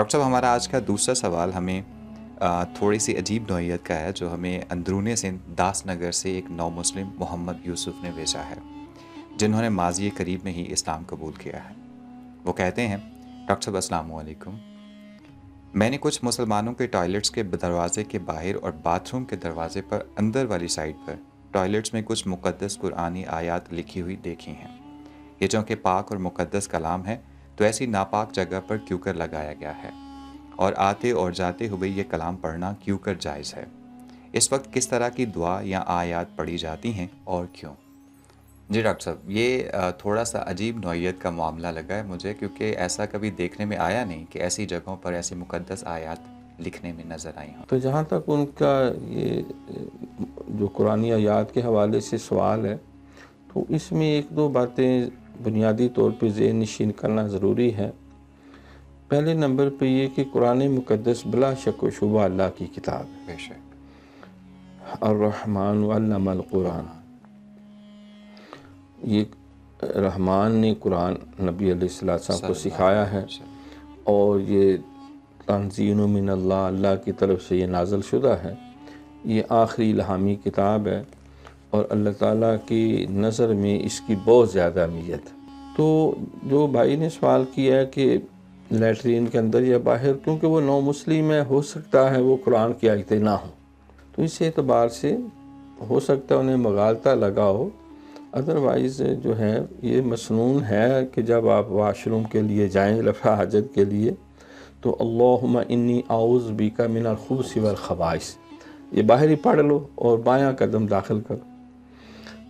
Doctor صاحب، ہمارا آج کا دوسرا سوال ہمیں تھوڑی سی عجیب نوعیت کا ہے، جو ہمیں اندرون سندھ داس نگر سے ایک نو مسلم محمد یوسف نے بھیجا ہے، جنہوں نے ماضی قریب میں ہی اسلام قبول کیا ہے۔ وہ کہتے ہیں، ڈاکٹر صاحب السلام علیکم، میں نے کچھ مسلمانوں کے ٹوائلٹس کے دروازے کے باہر اور باتھ روم کے دروازے پر اندر والی سائڈ پر ٹوائلٹس میں کچھ مقدس قرآنی آیات لکھی ہوئی دیکھی ہیں۔ یہ چونکہ پاک اور مقدس کلام ہے تو ایسی ناپاک جگہ پر کیوں کر لگایا گیا ہے، اور آتے اور جاتے ہوئے یہ کلام پڑھنا کیوں کر جائز ہے؟ اس وقت کس طرح کی دعا یا آیات پڑھی جاتی ہیں اور کیوں؟ جی ڈاکٹر صاحب، یہ تھوڑا سا عجیب نوعیت کا معاملہ لگا ہے مجھے، کیونکہ ایسا کبھی دیکھنے میں آیا نہیں کہ ایسی جگہوں پر ایسی مقدس آیات لکھنے میں نظر آئی ہوں۔ تو جہاں تک ان کا یہ جو قرآنی آیات کے حوالے سے سوال ہے، تو اس میں ایک دو باتیں بنیادی طور پہ ذہن نشین کرنا ضروری ہے۔ پہلے نمبر پہ یہ کہ قرآن مقدس بلا شک و شبہ اللہ کی کتاب ہے۔ بے شک۔ الرحمن علم القرآن، یہ رحمان نے قرآن نبی علیہ السلام کو سکھایا ہے، اور یہ تنزیل من اللہ، اللہ کی طرف سے یہ نازل شدہ ہے۔ یہ آخری الہامی کتاب ہے، اور اللہ تعالیٰ کی نظر میں اس کی بہت زیادہ اہمیت ہے۔ تو جو بھائی نے سوال کیا ہے کہ لیٹرین کے اندر یا باہر، کیونکہ وہ نو مسلم ہے، ہو سکتا ہے وہ قرآن کی آیتیں نہ ہوں، تو اس اعتبار سے ہو سکتا ہے انہیں مغالطہ لگا ہو۔ ادروائز جو ہے یہ مسنون ہے کہ جب آپ واش روم کے لیے جائیں رفع حاجت کے لیے، تو اللہم انی اعوذ بک من الخبث والخبائث، یہ باہر ہی پڑھ لو اور بایاں قدم داخل کرو۔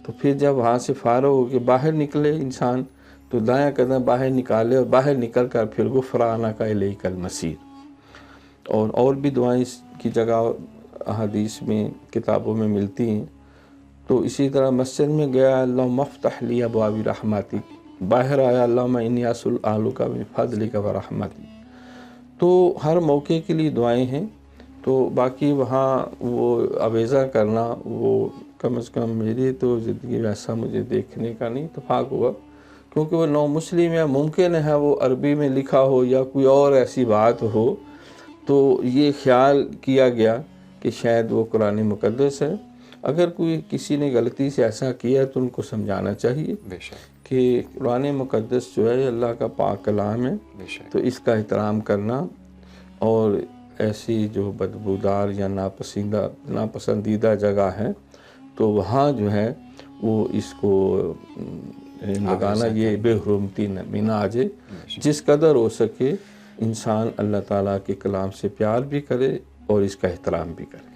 تو پھر جب وہاں سے فارغ ہو کے باہر نکلے انسان، تو دایاں قدم باہر نکالے، اور باہر نکل کر پھر غفرانک الیک المصیر۔ اور بھی دعائیں اس کی جگہ احادیث میں کتابوں میں ملتی ہیں۔ تو اسی طرح مسجد میں گیا، اللہم افتح لی ابواب رحمتک، باہر آیا، اللہم انی اسألک من فضلک ورحمتک۔ تو ہر موقع کے لیے دعائیں ہیں۔ تو باقی وہاں وہ عویزہ کرنا، وہ کم از کم میری تو زندگی میں ایسا مجھے دیکھنے کا نہیں اتفاق ہوا، کیونکہ وہ نو مسلم ہے، ممکن ہے وہ عربی میں لکھا ہو یا کوئی اور ایسی بات ہو، تو یہ خیال کیا گیا کہ شاید وہ قرآن مقدس ہے۔ اگر کوئی کسی نے غلطی سے ایسا کیا تو ان کو سمجھانا چاہیے بے شک، کہ قرآن مقدس جو ہے اللہ کا پاک کلام ہے، بے شک۔ تو اس کا احترام کرنا، اور ایسی جو بدبودار یا ناپسندیدہ جگہ ہے تو وہاں جو ہے وہ اس کو لگانا، یہ بے حرمتی میں نہ آ جائے۔ جس قدر ہو سکے انسان اللہ تعالیٰ کے کلام سے پیار بھی کرے اور اس کا احترام بھی کرے۔